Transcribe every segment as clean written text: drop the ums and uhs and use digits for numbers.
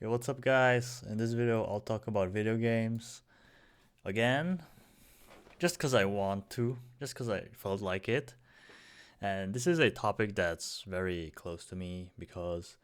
Hey, what's up, guys? In this video, I'll talk about video games again, just because I want to, just because I felt like it. And this is a topic that's very close to me because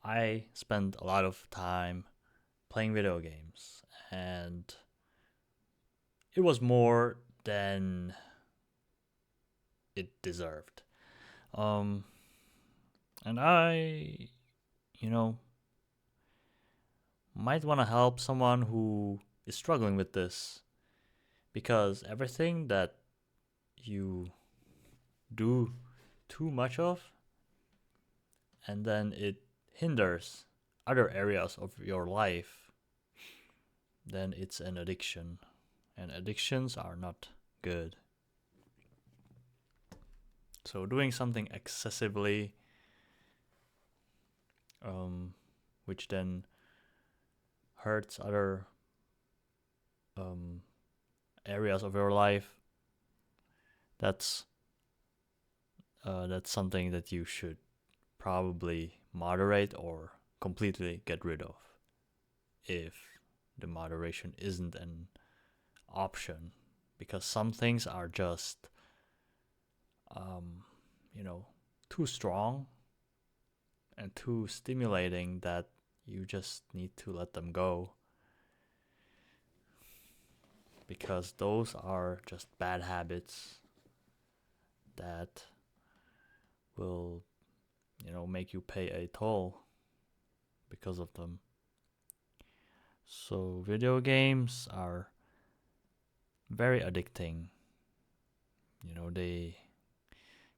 I spend a lot of time playing video games, and it was more than it deserved. Um, and I, you know, might want to help someone who is struggling with this because everything that you do too much of, and then it hinders other areas of your life, then it's an addiction. And addictions are not good. So doing something excessively, which then hurts other um, areas of your life, that's that's something that you should probably moderate or completely get rid of if the moderation isn't an option, because some things are just um, you know too strong and too stimulating that you just need to let them go, because those are just bad habits that will make you pay a toll because of them. So video games are very addicting. They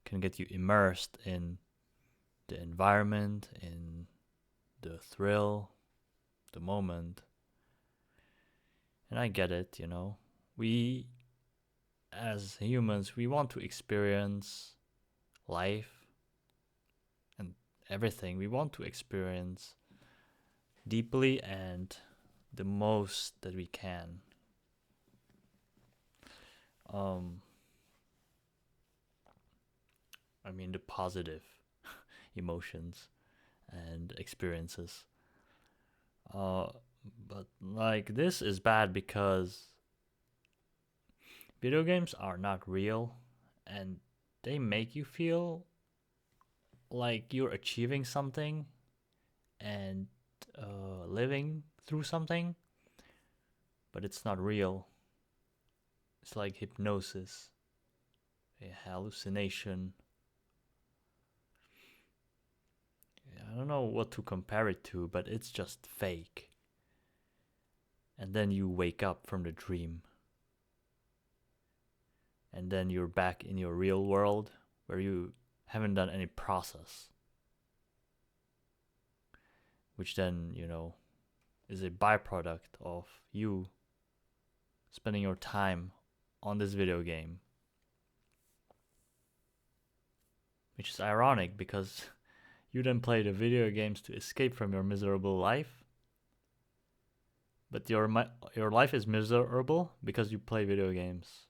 can get you immersed in the environment, in the thrill, the moment. And I get it. We, as humans, we want to experience life and everything. We want to experience deeply and the most that we can. Um, the positive emotions and experiences. Uh, but like this is bad because video games are not real, and they make you feel like you're achieving something and living through something, but it's not real. It's like hypnosis, a hallucination. I don't know what to compare it to, but it's just fake. And then you wake up from the dream, and then you're back in your real world where you haven't done any process, which then, is a byproduct of you spending your time on this video game. Which is ironic because you then play the video games to escape from your miserable life, but your life is miserable because you play video games.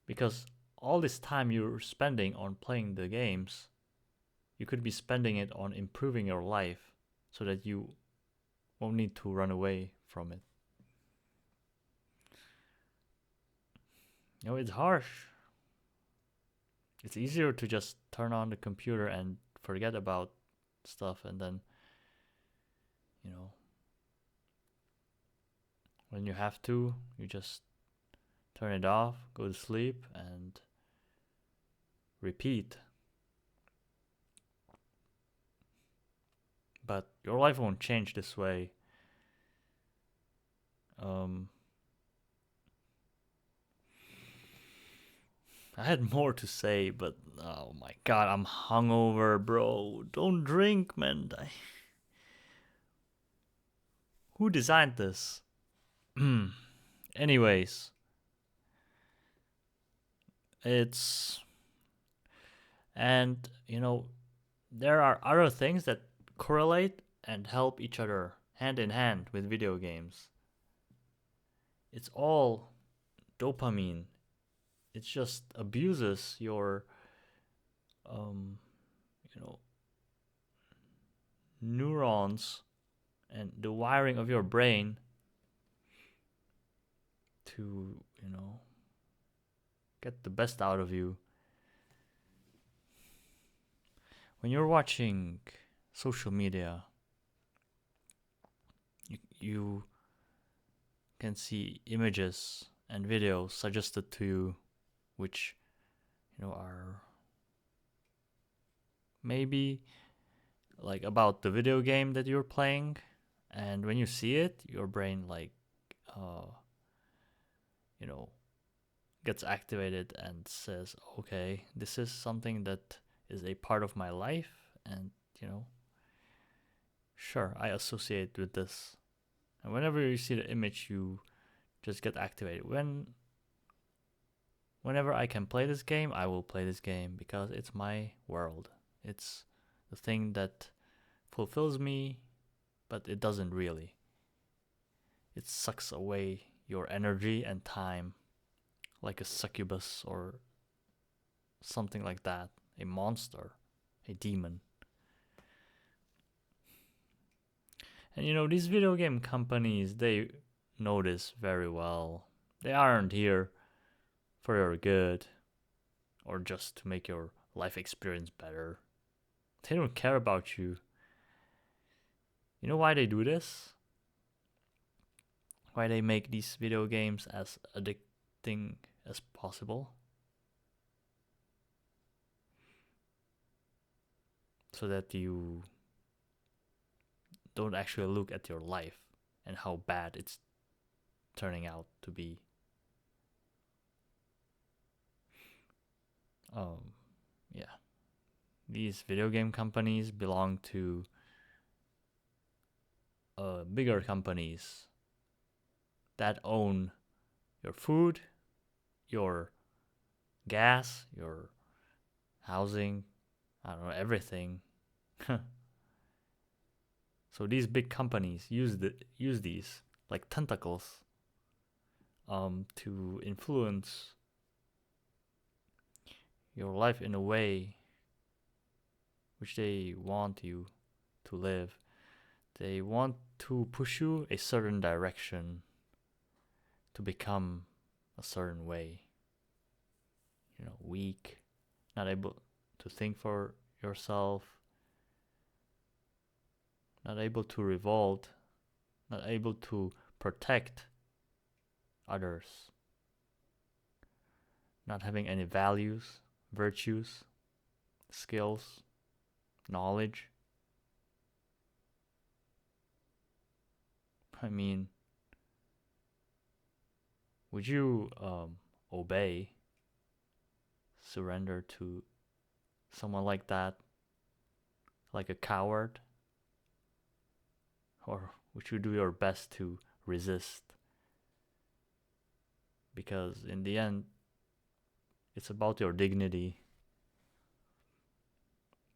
Because all this time you're spending on playing the games, you could be spending it on improving your life so that you won't need to run away from it. It's harsh. It's easier to just turn on the computer and forget about stuff, and then, you know, when you have to, you just turn it off, go to sleep, and repeat. But your life won't change this way. Um, I had more to say, but oh my god, I'm hungover, bro. Don't drink, man. Who designed this? Anyways, it's. And, there are other things that correlate and help each other hand in hand with video games. It's all dopamine. It just abuses your, um, you know, neurons and the wiring of your brain to, get the best out of you. When you're watching social media, you can see images and videos suggested to you which are maybe like about the video game that you're playing, and when you see it, your brain gets activated and says, okay, this is something that is a part of my life, and sure, I associate with this. And whenever you see the image, you just get activated. Whenever I can play this game, I will play this game because it's my world. It's the thing that fulfills me, but it doesn't really. It sucks away your energy and time like a succubus or something like that, a monster, a demon. And these video game companies, they know this very well. They aren't here for your good or just to make your life experience better. They don't care about you. You know why they do this? Why they make these video games as addicting as possible? So that you don't actually look at your life and how bad it's turning out to be. Yeah. These video game companies belong to bigger companies that own your food, your gas, your housing, I don't know, everything. So these big companies use these like tentacles to influence your life in a way which they want you to live. They want to push you a certain direction to become a certain way. Weak, not able to think for yourself, not able to revolt, not able to protect others, not having any values, virtues, skills, knowledge. I mean, would you obey, surrender to someone like that, like a coward? Or would you do your best to resist? Because in the end, it's about your dignity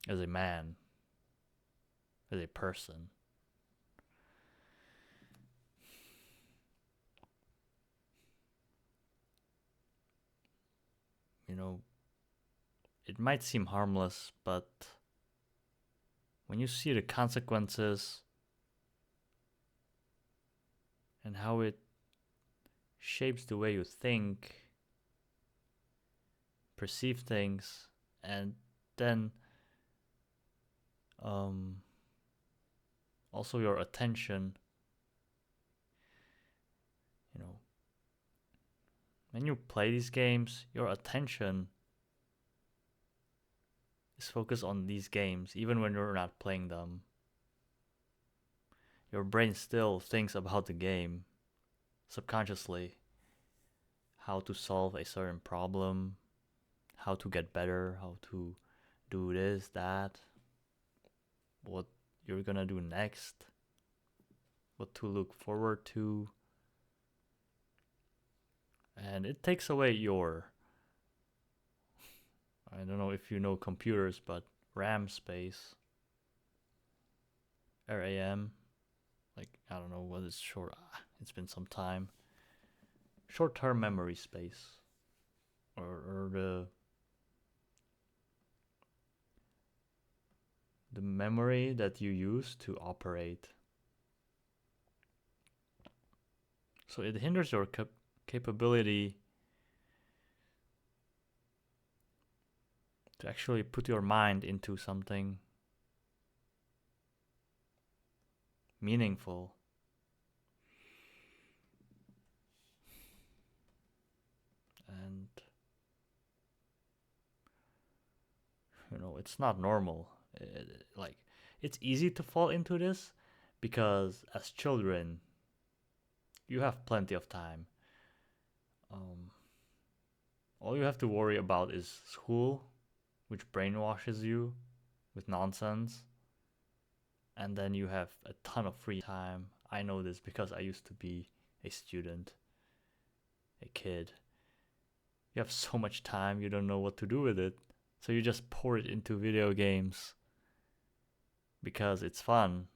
as a man, as a person. It might seem harmless, but when you see the consequences and how it shapes the way you think, perceive things, and then also your attention, when you play these games, your attention is focused on these games, even when you're not playing them. Your brain still thinks about the game subconsciously, how to solve a certain problem, how to get better, how to do this, that, what you're gonna do next, what to look forward to. And it takes away your, I don't know if you know computers, but RAM space, RAM, I don't know what is short, it's been some time, short-term memory space, or the memory that you use to operate. So it hinders your capability to actually put your mind into something meaningful. And it's not normal. Like, it's easy to fall into this because as children, you have plenty of time. All you have to worry about is school, which brainwashes you with nonsense. And then you have a ton of free time. I know this because I used to be a student, a kid. You have so much time, you don't know what to do with it. So you just pour it into video games because it's fun.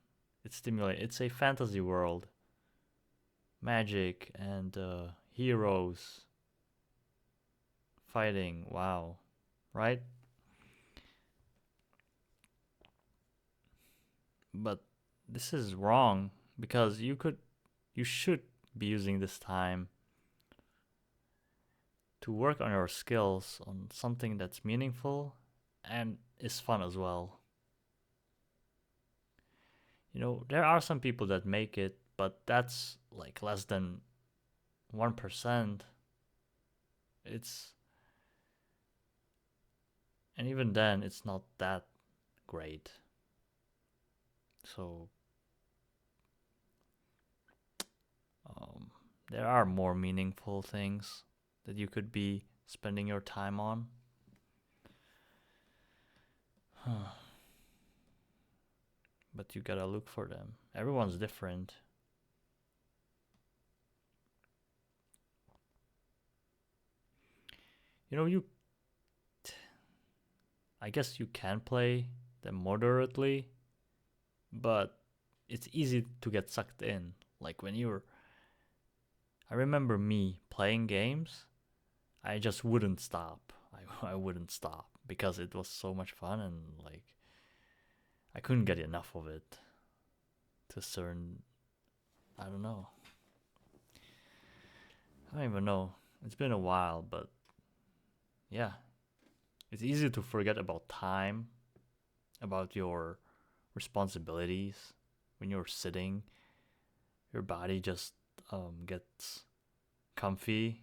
It's stimulating. It's a fantasy world. Magic and heroes fighting. Wow. Right? But this is wrong because you should be using this time to work on your skills, on something that's meaningful and is fun as well. There are some people that make it, but that's like less than 1%. And even then, it's not that great. So, there are more meaningful things that you could be spending your time on. But you gotta look for them. Everyone's different. I guess you can play them moderately, but it's easy to get sucked in. Like I remember me playing games, I just wouldn't stop. I wouldn't stop because it was so much fun and like I couldn't get enough of it to a certain, I don't know. I don't even know. It's been a while, but yeah. It's easy to forget about time, about your responsibilities. When you're sitting, your body just gets comfy,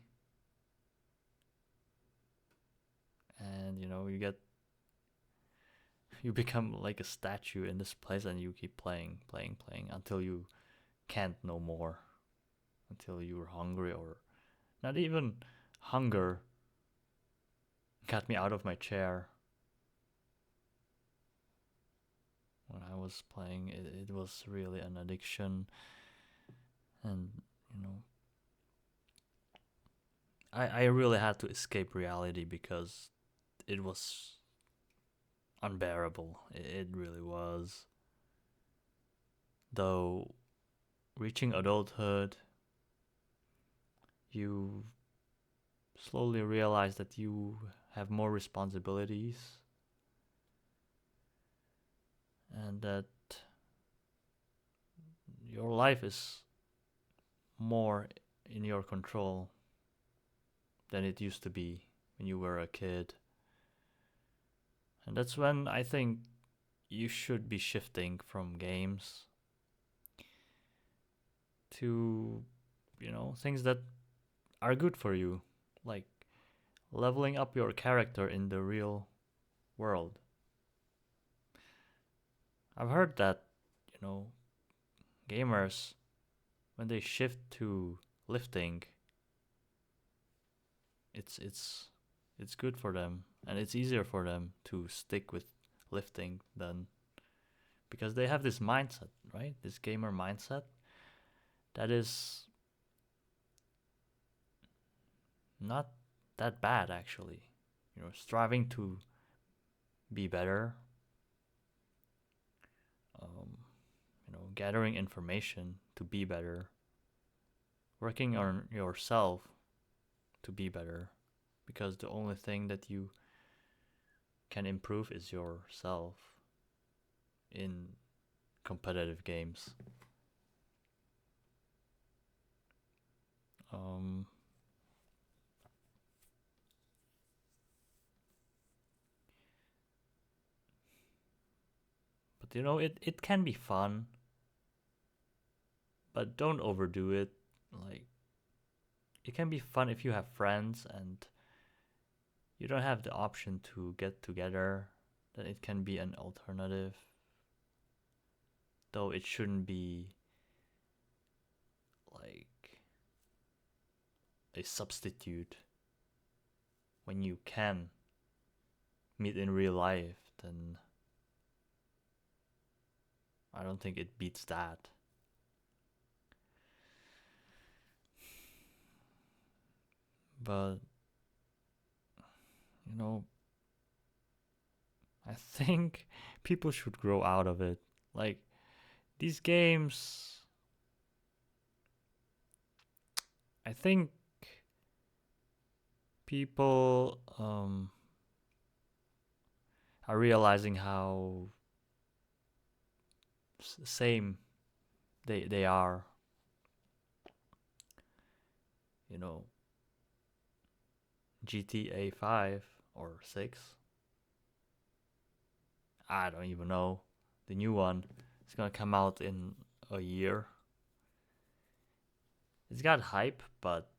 and you become like a statue in this place, and you keep playing until you can't no more, until you're hungry, or not even hunger got me out of my chair. When I was playing, it was really an addiction. And I really had to escape reality because it was unbearable. It really was. Though reaching adulthood, you slowly realize that you have more responsibilities and that your life is more in your control than it used to be when you were a kid. And that's when I think you should be shifting from games to, things that are good for you, like leveling up your character in the real world. I've heard that, gamers, when they shift to lifting, it's good for them, and it's easier for them to stick with lifting than, because they have this mindset, right? This gamer mindset that is not that bad actually. Striving to be better, gathering information to be better, working on yourself to be better, because the only thing that you can improve is yourself. in competitive games. Um, but it can be fun, but don't overdo it. Like, it can be fun if you have friends and you don't have the option to get together, then it can be an alternative. Though it shouldn't be like a substitute when you can meet in real life, then I don't think it beats that. But, you know, I think people should grow out of it. Like, these games, I think people are realizing how same they are. You know, GTA 5 or 6. I don't even know. The new one is gonna come out in a year. It's got hype, but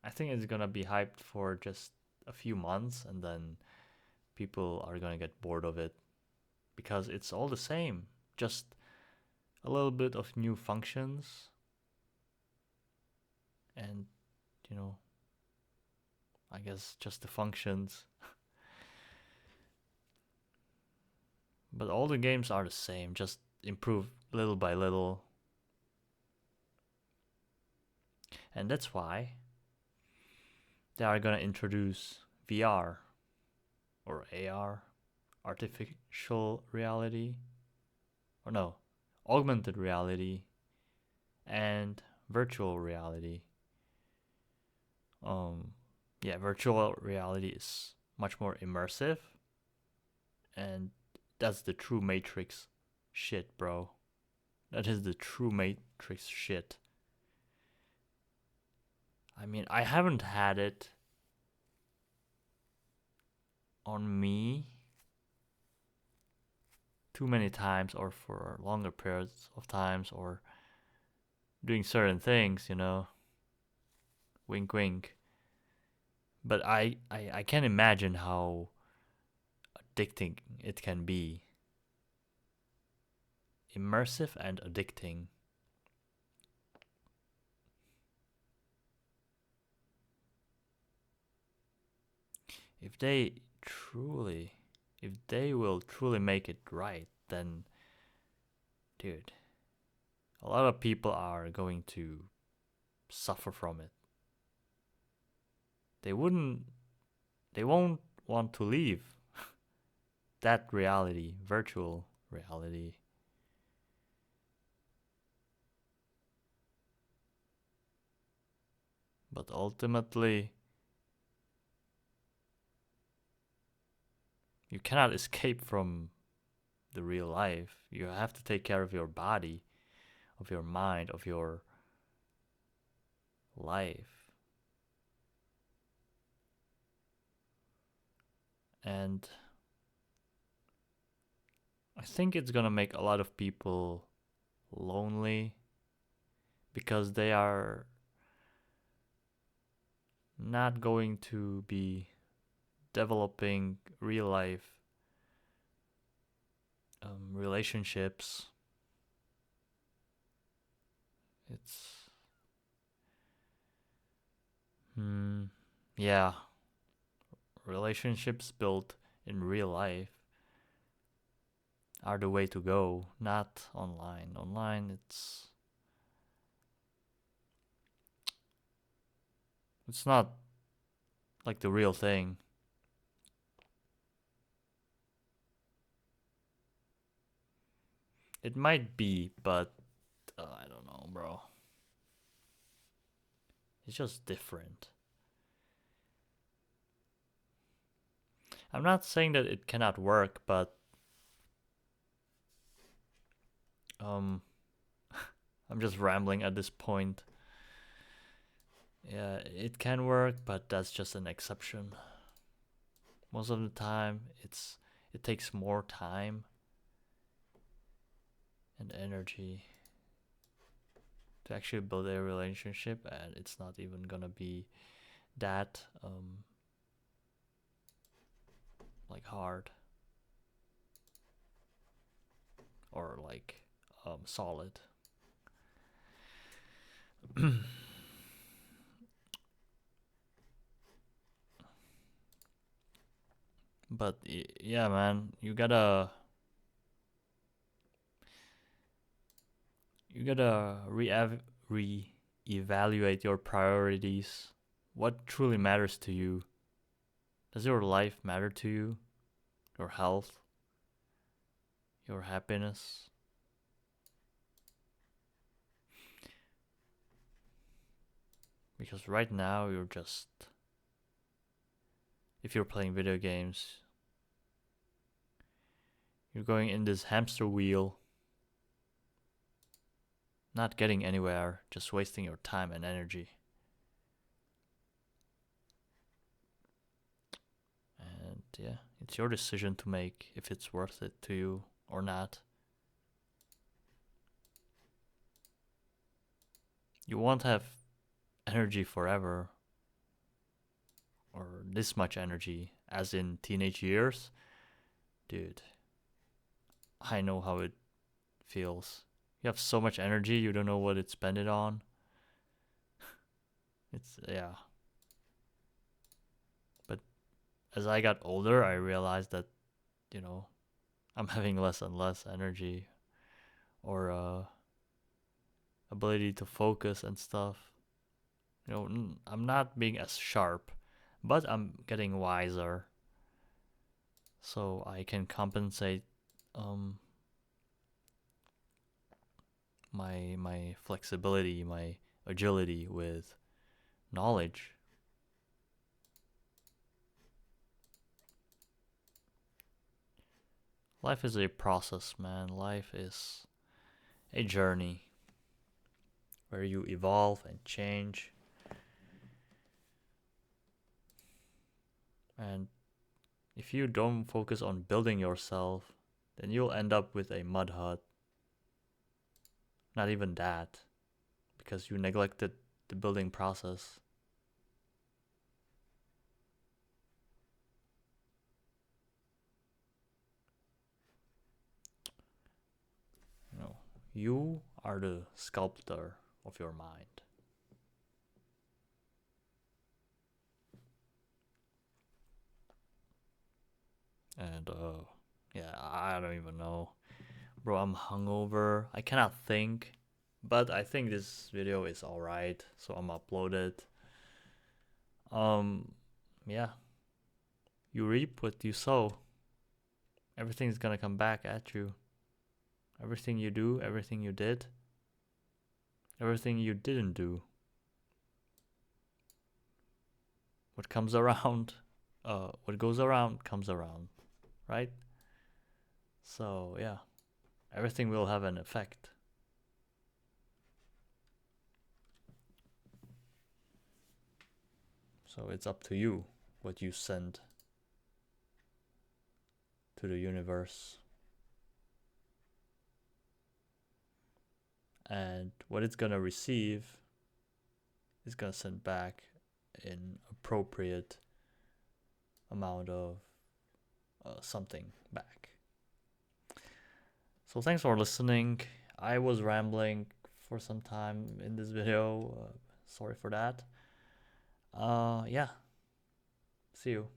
I think it's gonna be hyped for just a few months and then people are gonna get bored of it because it's all the same. Just a little bit of new functions and, you know, I guess just the functions. But all the games are the same, just improve little by little. And that's why they are gonna introduce VR or AR, artificial reality, or no, augmented reality, and virtual reality. Yeah, virtual reality is much more immersive, and that's the true Matrix shit, bro. That is the true Matrix shit. I mean, I haven't had it on me too many times or for longer periods of times or doing certain things, you know. Wink, wink. But I can't imagine how addicting it can be. Immersive and addicting. If they truly, if they will truly make it right, then, dude, a lot of people are going to suffer from it. They won't want to leave that reality, virtual reality. But ultimately, you cannot escape from the real life. You have to take care of your body, of your mind, of your life. And I think it's gonna make a lot of people lonely because they are not going to be developing real life relationships. It's yeah, relationships built in real life are the way to go, not online. Online, it's not like the real thing. It might be, but I don't know, bro. It's just different. I'm not saying that it cannot work, but I'm just rambling at this point. Yeah, it can work, but that's just an exception. Most of the time, it takes more time and energy to actually build a relationship, and it's not even gonna be that like hard or like solid. But yeah, man, you gotta re-evaluate your priorities. What truly matters to you? Does your life matter to you? Your health? Your happiness? Because right now if you're playing video games, you're going in this hamster wheel, not getting anywhere, just wasting your time and energy. And yeah, it's your decision to make if it's worth it to you or not. You won't have energy forever, or this much energy, as in teenage years. Dude, I know how it feels. You have so much energy, you don't know what to spend it on. Yeah. But as I got older, I realized that, you know, I'm having less and less energy or ability to focus and stuff. You know, I'm not being as sharp, but I'm getting wiser. So I can compensate my flexibility, my agility with knowledge. Life is a process, man. Life is a journey where you evolve and change. And if you don't focus on building yourself, then you'll end up with a mud hut. Not even that, because you neglected the building process. You know, you are the sculptor of your mind. And yeah, I don't even know. Bro, I'm hungover. I cannot think. But I think this video is alright, so I'm uploaded. Yeah. You reap what you sow. Everything's gonna come back at you. Everything you do, everything you did, everything you didn't do. What comes around, what goes around comes around, right? So yeah, everything will have an effect. So it's up to you what you send to the universe. And what it's gonna receive is gonna send back in appropriate amount of something back. So thanks for listening. I was rambling for some time in this video. Sorry for that. Yeah. See you.